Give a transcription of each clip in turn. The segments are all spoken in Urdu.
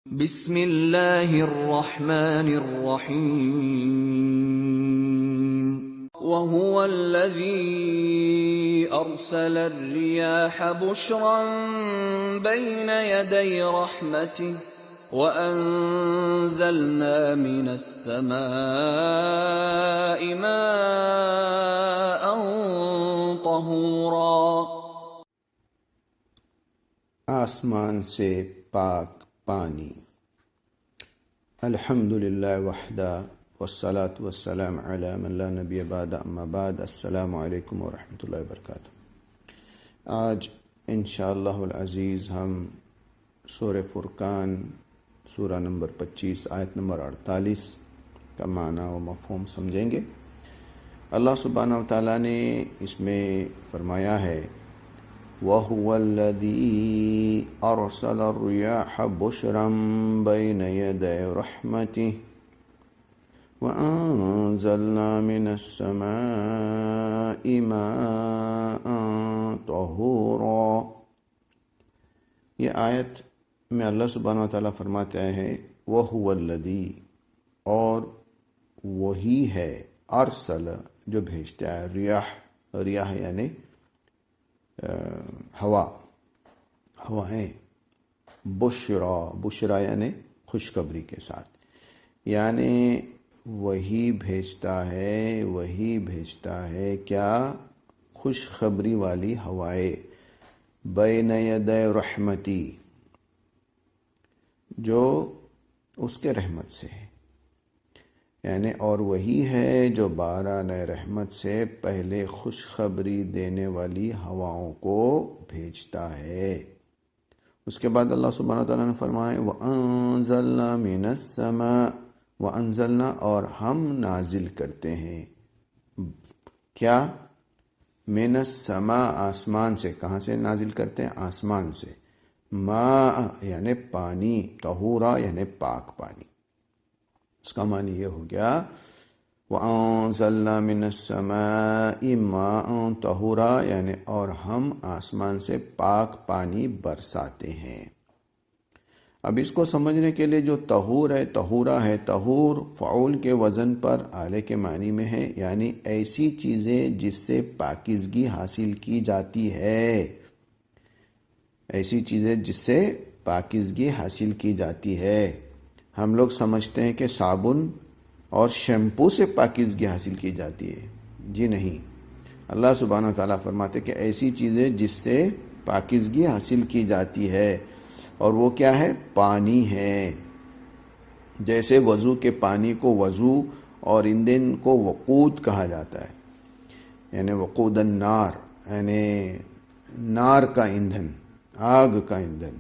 بسم اللہ الرحمن الرحیم وهو الذی ارسل الرياح بشرا بین یدی رحمته وانزلنا من السماء ماء طہورا۔ آسمان سے پاک پانی۔ الحمدللہ وحدہ والصلاة والسلام علی من لا نبی بعد اما بعد۔ السلام علیکم ورحمۃ اللہ وبرکاتہ۔ آج انشاءاللہ العزیز ہم سورہ فرقان سورہ نمبر 25 آیت نمبر 48 کا معنی و مفہوم سمجھیں گے۔ اللہ سبحانہ وتعالیٰ نے اس میں فرمایا ہے وَهُوَ الَّذِي أَرْسَلَ الرِّيَاحَ بُشْرًا بَيْنَ يَدَيْ رَحْمَتِهِ وَأَنزَلْنَا مِنَ السَّمَاءِ مَاءً طَهُورًا۔ یہ آیت میں اللہ سبحانہ وتعالیٰ فرماتے ہیں وَهُوَ الَّذِي، اور وہی ہے، ارسل جو بھیجتا ہے، ریاح یعنی ہوائیں، بشرا یعنی خوشخبری کے ساتھ، یعنی وہی بھیجتا ہے کیا؟ خوشخبری والی ہوائیں، بین یدی رحمتی، جو اس کے رحمت سے ہے، یعنی اور وہی ہے جو باران رحمت سے پہلے خوشخبری دینے والی ہواؤں کو بھیجتا ہے۔ اس کے بعد اللہ سبحانہ وتعالیٰ نے فرمایا وَأَنزَلْنَا مِنَ السَّمَاءِ، وَأَنزَلْنَا، اور ہم نازل کرتے ہیں، کیا؟ مِنَ السَّمَاء، آسمان سے۔ کہاں سے نازل کرتے ہیں؟ آسمان سے۔ ماء یعنی پانی، طہورا یعنی پاک پانی۔ اس کا معنی یہ ہو گیا وَأَنزَلْنَا مِنَ السَّمَاءِ مَاءً طَهُورًا، یعنی اور ہم آسمان سے پاک پانی برساتے ہیں۔ اب اس کو سمجھنے کے لیے جو طہور ہے، طہورا ہے، طہور فعول کے وزن پر آلے کے معنی میں ہے، یعنی ایسی چیزیں جس سے پاکیزگی حاصل کی جاتی ہے، ایسی چیزیں جس سے پاکیزگی حاصل کی جاتی ہے۔ ہم لوگ سمجھتے ہیں کہ صابن اور شیمپو سے پاکیزگی حاصل کی جاتی ہے، جی نہیں۔ اللہ سبحانہ وتعالیٰ فرماتے کہ ایسی چیزیں جس سے پاکیزگی حاصل کی جاتی ہے، اور وہ کیا ہے؟ پانی ہے۔ جیسے وضو کے پانی کو وضو اور ایندھن کو وقود کہا جاتا ہے، یعنی وقود النار، یعنی نار کا ایندھن، آگ کا ایندھن۔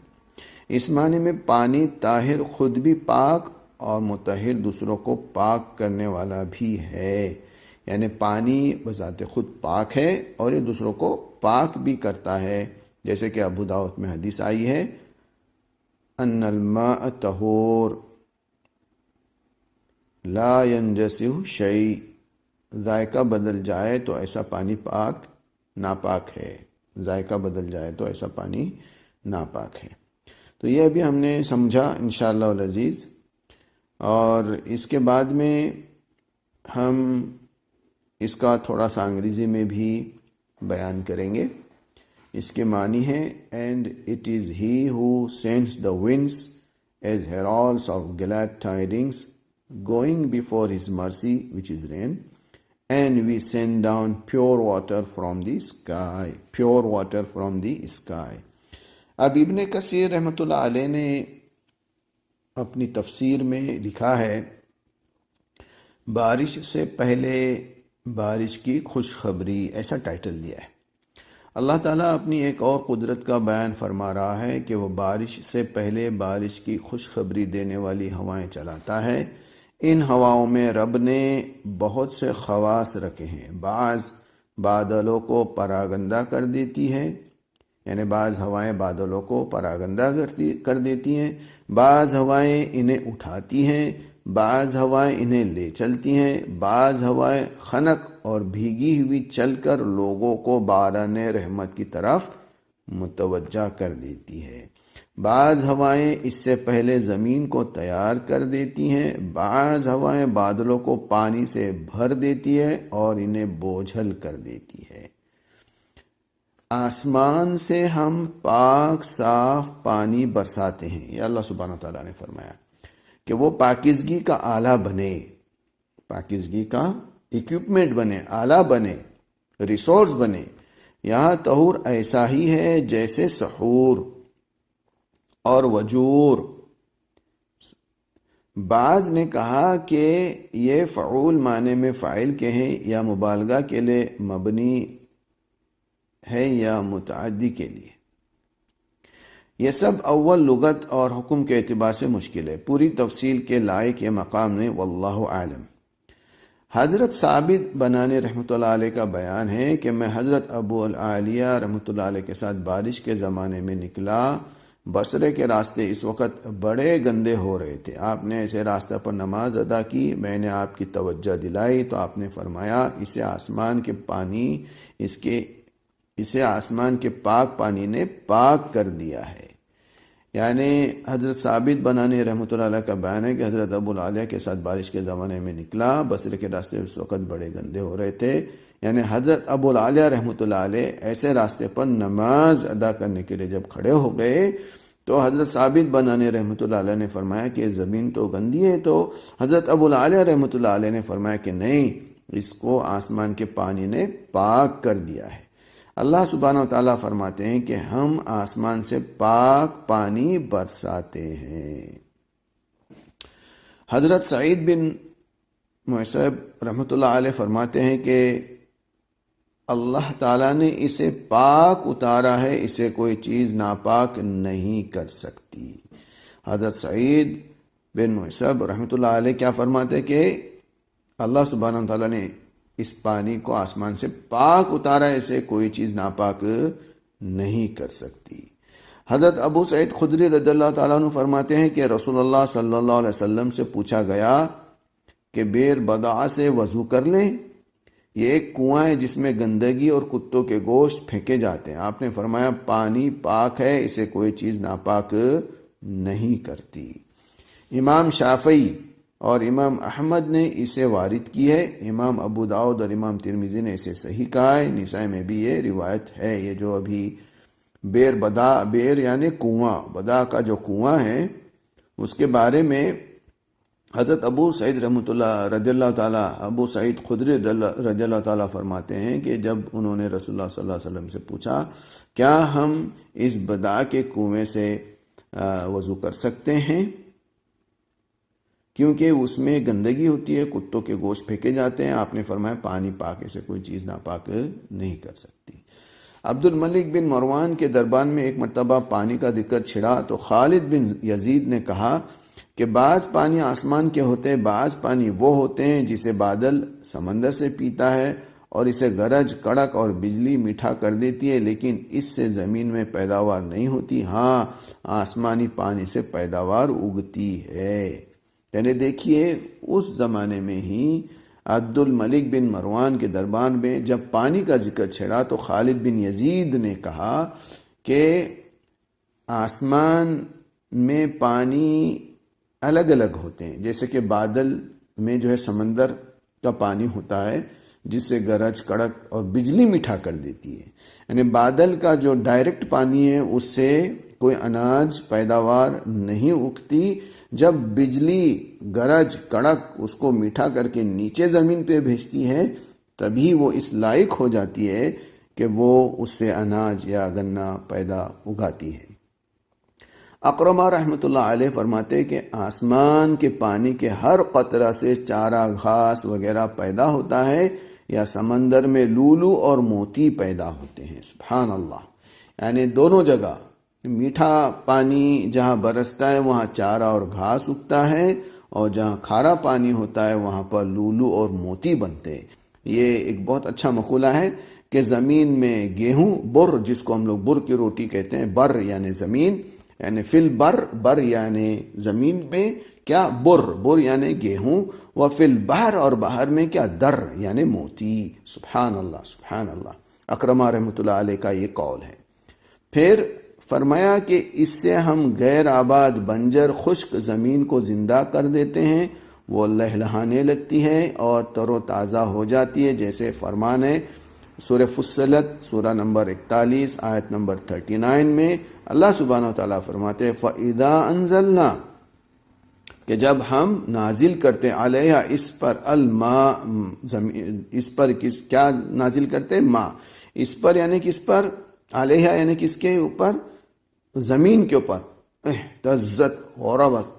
اس معنی میں پانی طاہر، خود بھی پاک، اور مطہر دوسروں کو پاک کرنے والا بھی ہے، یعنی پانی بذات خود پاک ہے اور یہ دوسروں کو پاک بھی کرتا ہے، جیسے کہ ابو داؤد میں حدیث آئی ہے ان الماء طہور لا ينجسہ شیء، ذائقہ بدل جائے تو ایسا پانی پاک ناپاک ہے، ذائقہ بدل جائے تو ایسا پانی ناپاک ہے۔ تو یہ ابھی ہم نے سمجھا انشاءاللہ العزیز، اور اس کے بعد میں ہم اس کا تھوڑا سا انگریزی میں بھی بیان کریں گے۔ اس کے معنی ہے and it is he who sends the winds as heralds of glad tidings going before his mercy which is rain and we send down pure water from the sky, pure water from the sky. اب ابن کثیر رحمۃ اللہ علیہ نے اپنی تفسیر میں لکھا ہے بارش سے پہلے بارش کی خوشخبری، ایسا ٹائٹل دیا ہے۔ اللہ تعالیٰ اپنی ایک اور قدرت کا بیان فرما رہا ہے کہ وہ بارش سے پہلے بارش کی خوشخبری دینے والی ہوائیں چلاتا ہے۔ ان ہواؤں میں رب نے بہت سے خواص رکھے ہیں۔ بعض بادلوں کو پراگندہ کر دیتی ہے، یعنی بعض ہوائیں بادلوں کو پراگندہ کر دیتی ہیں، بعض ہوائیں انہیں اٹھاتی ہیں، بعض ہوائیں انہیں لے چلتی ہیں، بعض ہوائیں خنک اور بھیگی ہوئی چل کر لوگوں کو باران رحمت کی طرف متوجہ کر دیتی ہے۔ بعض ہوائیں اس سے پہلے زمین کو تیار کر دیتی ہیں، بعض ہوائیں بادلوں کو پانی سے بھر دیتی ہے اور انہیں بوجھل کر دیتی ہے۔ آسمان سے ہم پاک صاف پانی برساتے ہیں، یہ اللہ سبحانہ و تعالیٰ نے فرمایا کہ وہ پاکیزگی کا آلہ بنے، پاکیزگی کا ایکوپمنٹ بنے، آلہ بنے، ریسورس بنے۔ یہاں طہور ایسا ہی ہے جیسے سحور اور وجور۔ بعض نے کہا کہ یہ فعول معنی میں فاعل کے ہیں یا مبالغہ کے لیے مبنی ہے یا متعدی کے لیے۔ یہ سب اول لغت اور حکم کے اعتبار سے مشکل ہے، پوری تفصیل کے لائق یہ مقام نہیں، واللہ اعلم۔ حضرت ثابت بنانی رحمۃ اللہ علیہ کا بیان ہے کہ میں حضرت ابو العالیہ رحمۃ اللہ علیہ کے ساتھ بارش کے زمانے میں نکلا، بصرے کے راستے اس وقت بڑے گندے ہو رہے تھے، آپ نے ایسے راستہ پر نماز ادا کی، میں نے آپ کی توجہ دلائی تو آپ نے فرمایا اسے آسمان کے پاک پانی نے پاک کر دیا ہے۔ یعنی حضرت ثابت بنانی رحمۃ اللہ علیہ کا بیان ہے کہ حضرت ابو العالیہ کے ساتھ بارش کے زمانے میں نکلا، بصرے کے راستے اس وقت بڑے گندے ہو رہے تھے، یعنی حضرت ابو العالیہ رحمۃ اللہ علیہ ایسے راستے پر نماز ادا کرنے کے لیے جب کھڑے ہو گئے تو حضرت ثابت بنانی رحمۃ اللہ علیہ نے فرمایا کہ زمین تو گندی ہے، تو حضرت ابو العالیہ رحمۃ اللہ علیہ نے فرمایا کہ نہیں، اس کو آسمان کے پانی نے پاک کر دیا ہے۔ اللہ سبحانہ و تعالیٰ فرماتے ہیں کہ ہم آسمان سے پاک پانی برساتے ہیں۔ حضرت سعید بن مسیب رحمۃ اللہ علیہ فرماتے ہیں کہ اللہ تعالیٰ نے اسے پاک اتارا ہے، اسے کوئی چیز ناپاک نہیں کر سکتی۔ حضرت سعید بن مسیب رحمۃ اللہ علیہ کیا فرماتے ہیں کہ اللہ سبحانہ و تعالیٰ نے اس پانی کو آسمان سے پاک اتارا ہے، اسے کوئی چیز ناپاک نہیں کر سکتی۔ حضرت ابو سعید خدری رضی اللہ تعالیٰ عنہ فرماتے ہیں کہ رسول اللہ صلی اللہ علیہ وسلم سے پوچھا گیا کہ بیر بضاعہ سے وضو کر لیں، یہ ایک کنواں ہے جس میں گندگی اور کتوں کے گوشت پھینکے جاتے ہیں، آپ نے فرمایا پانی پاک ہے، اسے کوئی چیز ناپاک نہیں کرتی۔ امام شافعی اور امام احمد نے اسے وارد کی ہے، امام ابو داؤد اور امام ترمذی نے اسے صحیح کہا ہے، نسائی میں بھی یہ روایت ہے۔ یہ جو ابھی بیر یعنی کنواں، بدا کا جو کنواں ہے اس کے بارے میں حضرت ابو سعید رحمۃ اللہ رضی اللہ تعالیٰ ابو سعید خدری رضی اللہ تعالیٰ فرماتے ہیں کہ جب انہوں نے رسول اللہ صلی اللہ علیہ وسلم سے پوچھا کیا ہم اس بدا کے کنویں سے وضو کر سکتے ہیں کیونکہ اس میں گندگی ہوتی ہے، کتوں کے گوشت پھینکے جاتے ہیں، آپ نے فرمایا پانی پاک سے کوئی چیز ناپاک نہیں کر سکتی۔ عبد الملک بن مروان کے دربار میں ایک مرتبہ پانی کا ذکر چھڑا تو خالد بن یزید نے کہا کہ بعض پانی آسمان کے ہوتے ہیں، بعض پانی وہ ہوتے ہیں جسے بادل سمندر سے پیتا ہے اور اسے گرج کڑک اور بجلی میٹھا کر دیتی ہے، لیکن اس سے زمین میں پیداوار نہیں ہوتی، ہاں آسمانی پانی سے پیداوار اگتی ہے۔ یعنی دیکھیے اس زمانے میں ہی عبد الملک بن مروان کے دربار میں جب پانی کا ذکر چھڑا تو خالد بن یزید نے کہا کہ آسمان میں پانی الگ الگ ہوتے ہیں، جیسے کہ بادل میں جو ہے سمندر کا پانی ہوتا ہے جس سے گرج کڑک اور بجلی میٹھا کر دیتی ہے، یعنی بادل کا جو ڈائریکٹ پانی ہے اس سے کوئی اناج پیداوار نہیں اگتی، جب بجلی گرج کڑک اس کو میٹھا کر کے نیچے زمین پہ بھیجتی ہے تبھی وہ اس لائق ہو جاتی ہے کہ وہ اس سے اناج یا گنا پیدا اگاتی ہے۔ اقرمہ رحمۃ اللہ علیہ فرماتے کہ آسمان کے پانی کے ہر قطرہ سے چارہ گھاس وغیرہ پیدا ہوتا ہے یا سمندر میں لولو اور موتی پیدا ہوتے ہیں۔ سبحان اللہ، یعنی دونوں جگہ میٹھا پانی جہاں برستا ہے وہاں چارہ اور گھاس اگتا ہے اور جہاں کھارا پانی ہوتا ہے وہاں پر لولو اور موتی بنتے ہیں۔ یہ ایک بہت اچھا مقولہ ہے کہ زمین میں گیہوں بر، جس کو ہم لوگ بر کی روٹی کہتے ہیں، بر یعنی زمین، یعنی فل بر یعنی زمین میں کیا، بر یعنی گیہوں، و فل بحر اور بحر میں کیا، در یعنی موتی۔ سبحان اللہ سبحان اللہ، اکرمہ رحمۃ اللہ علیہ کا یہ قول ہے۔ پھر فرمایا کہ اس سے ہم غیر آباد بنجر خشک زمین کو زندہ کر دیتے ہیں، وہ لہلہانے لگتی ہے اور تر و تازہ ہو جاتی ہے، جیسے فرمان ہے سورہ فصلت سورہ نمبر 41 آیت نمبر 39 میں اللہ سبحانہ وتعالیٰ فرماتے ہیں فَإِذَا أَنزَلْنَا، کہ جب ہم نازل کرتے علیہ اس پر الماء، اس پر کیا نازل کرتے؟ ماء، اس پر یعنی کس پر؟ علیہ یعنی کس کے اوپر؟ زمین کے اوپر. اہتزت وربت،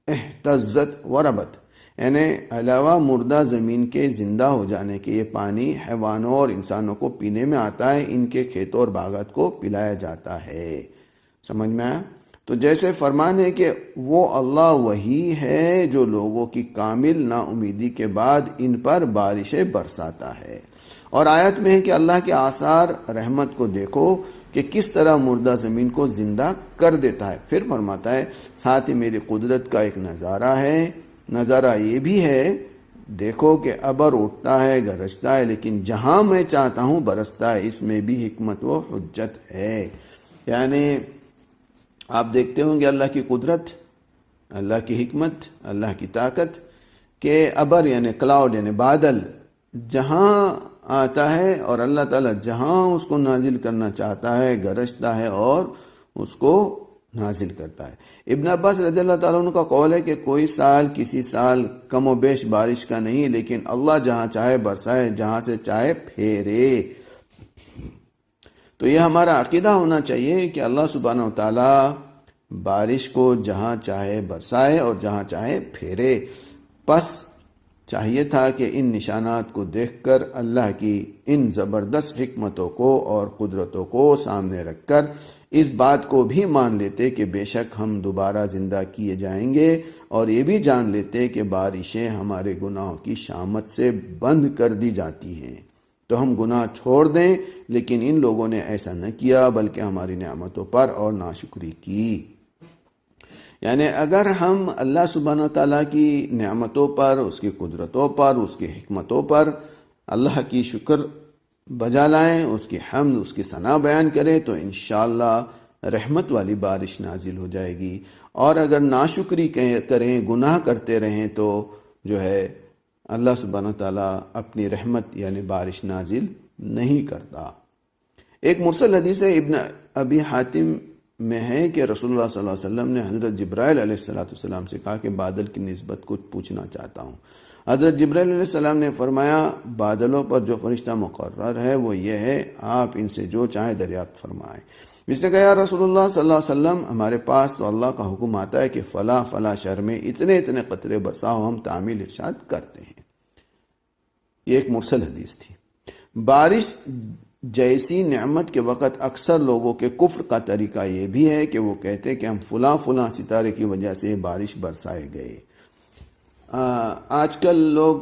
اہتزت وربت یعنی علاوہ مردہ زمین کے زندہ ہو جانے کے یہ پانی حیوانوں اور انسانوں کو پینے میں آتا ہے، ان کے کھیتوں اور باغات کو پلایا جاتا ہے. سمجھ میں آیا؟ تو جیسے فرمان ہے کہ وہ اللہ وہی ہے جو لوگوں کی کامل نا امیدی کے بعد ان پر بارشیں برساتا ہے. اور آیت میں ہے کہ اللہ کے آثار رحمت کو دیکھو کہ کس طرح مردہ زمین کو زندہ کر دیتا ہے. پھر فرماتا ہے ساتھ ہی میری قدرت کا ایک نظارہ ہے، نظارہ یہ بھی ہے دیکھو کہ ابر اٹھتا ہے، گرجتا ہے، لیکن جہاں میں چاہتا ہوں برستا ہے، اس میں بھی حکمت و حجت ہے. یعنی آپ دیکھتے ہوں گے اللہ کی قدرت، اللہ کی حکمت، اللہ کی طاقت کہ ابر یعنی کلاؤڈ یعنی بادل جہاں آتا ہے اور اللہ تعالیٰ جہاں اس کو نازل کرنا چاہتا ہے گرجتا ہے اور اس کو نازل کرتا ہے. ابن عباس رضی اللہ تعالیٰ عنہ کا قول ہے کہ کوئی سال کسی سال کم و بیش بارش کا نہیں، لیکن اللہ جہاں چاہے برسائے، جہاں سے چاہے پھیرے. تو یہ ہمارا عقیدہ ہونا چاہیے کہ اللہ سبحانہ و تعالیٰ بارش کو جہاں چاہے برسائے اور جہاں چاہے پھیرے. پس چاہیے تھا کہ ان نشانات کو دیکھ کر اللہ کی ان زبردست حکمتوں کو اور قدرتوں کو سامنے رکھ کر اس بات کو بھی مان لیتے کہ بے شک ہم دوبارہ زندہ کیے جائیں گے، اور یہ بھی جان لیتے کہ بارشیں ہمارے گناہوں کی شامت سے بند کر دی جاتی ہیں. تو ہم گناہ چھوڑ دیں، لیکن ان لوگوں نے ایسا نہ کیا بلکہ ہماری نعمتوں پر اور ناشکری کی. یعنی اگر ہم اللہ سبحانہ و تعالیٰ کی نعمتوں پر، اس کی قدرتوں پر، اس کی حکمتوں پر اللہ کی شکر بجا لائیں، اس کی حمد، اس کی ثنا بیان کریں، تو انشاءاللہ رحمت والی بارش نازل ہو جائے گی. اور اگر ناشکری کریں، گناہ کرتے رہیں، تو جو ہے اللہ سبحانہ وتعالیٰ اپنی رحمت یعنی بارش نازل نہیں کرتا. ایک مرسل حدیث ہے ابن ابی حاتم میں ہے کہ رسول اللہ صلی اللہ علیہ وسلم نے حضرت جبرائیل علیہ السلام سے کہا کہ بادل کی نسبت کچھ پوچھنا چاہتا ہوں. حضرت جبرائیل علیہ السلام نے فرمایا بادلوں پر جو فرشتہ مقرر ہے وہ یہ ہے، آپ ان سے جو چاہیں دریافت فرمائیں. اس نے کہا یا رسول اللہ صلی اللہ علیہ وسلم، ہمارے پاس تو اللہ کا حکم آتا ہے کہ فلاں فلاں شہر میں اتنے اتنے قطرے برساؤ، ہم تعمیل ارشاد کرتے ہیں. یہ ایک مرسل حدیث تھی. بارش جیسی نعمت کے وقت اکثر لوگوں کے کفر کا طریقہ یہ بھی ہے کہ وہ کہتے کہ ہم فلاں فلاں ستارے کی وجہ سے بارش برسائے گئے. آج کل لوگ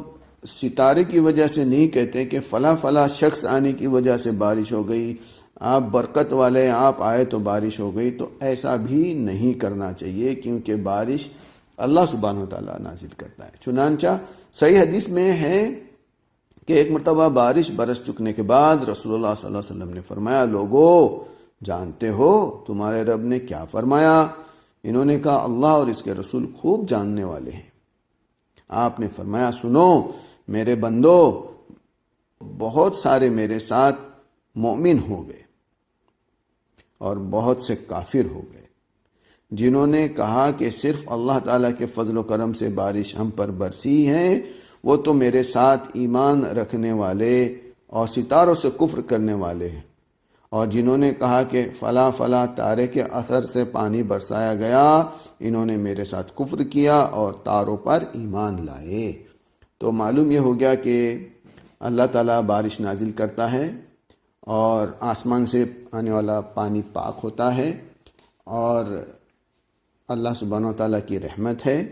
ستارے کی وجہ سے نہیں کہتے کہ فلاں فلاں شخص آنے کی وجہ سے بارش ہو گئی، آپ برکت والے آپ آئے تو بارش ہو گئی. تو ایسا بھی نہیں کرنا چاہیے، کیونکہ بارش اللہ سبحانہ و تعالیٰ نازل کرتا ہے. چنانچہ صحیح حدیث میں ہے کہ ایک مرتبہ بارش برس چکنے کے بعد رسول اللہ صلی اللہ علیہ وسلم نے فرمایا لوگو جانتے ہو تمہارے رب نے کیا فرمایا؟ انہوں نے کہا اللہ اور اس کے رسول خوب جاننے والے ہیں. آپ نے فرمایا سنو میرے بندو، بہت سارے میرے ساتھ مومن ہو گئے اور بہت سے کافر ہو گئے، جنہوں نے کہا کہ صرف اللہ تعالیٰ کے فضل و کرم سے بارش ہم پر برسی ہے، وہ تو میرے ساتھ ایمان رکھنے والے اور ستاروں سے کفر کرنے والے ہیں. اور جنہوں نے کہا کہ فلاں فلاں تارے کے اثر سے پانی برسایا گیا، انہوں نے میرے ساتھ کفر کیا اور تاروں پر ایمان لائے. تو معلوم یہ ہو گیا کہ اللہ تعالیٰ بارش نازل کرتا ہے اور آسمان سے آنے والا پانی پاک ہوتا ہے، اور اللہ سبحانہ و تعالیٰ کی رحمت ہے.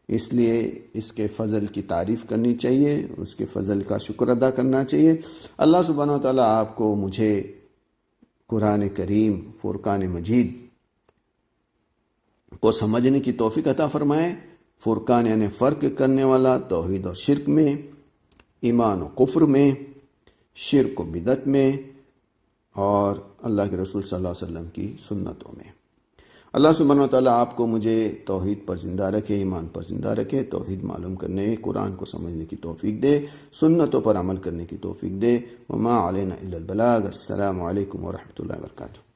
اس لیے اس کے فضل کی تعریف کرنی چاہیے، اس کے فضل کا شکر ادا کرنا چاہیے. اللہ سبحانہ و تعالیٰ آپ کو مجھے قرآن کریم فرقان مجید کو سمجھنے کی توفیق عطا فرمائے. فرقان یعنی فرق کرنے والا، توحید اور شرک میں، ایمان و کفر میں، شرک و بدعت میں، اور اللہ کے رسول صلی اللہ علیہ وسلم کی سنتوں میں۔ اللہ سبحانہ و تعالیٰ آپ کو مجھے توحید پر زندہ رکھے، ایمان پر زندہ رکھے، توحید معلوم کرنے، قرآن کو سمجھنے کی توفیق دے، سنتوں پر عمل کرنے کی توفیق دے۔ وما علینا الا البلاغ۔ السلام علیکم ورحمۃ اللہ وبرکاتہ۔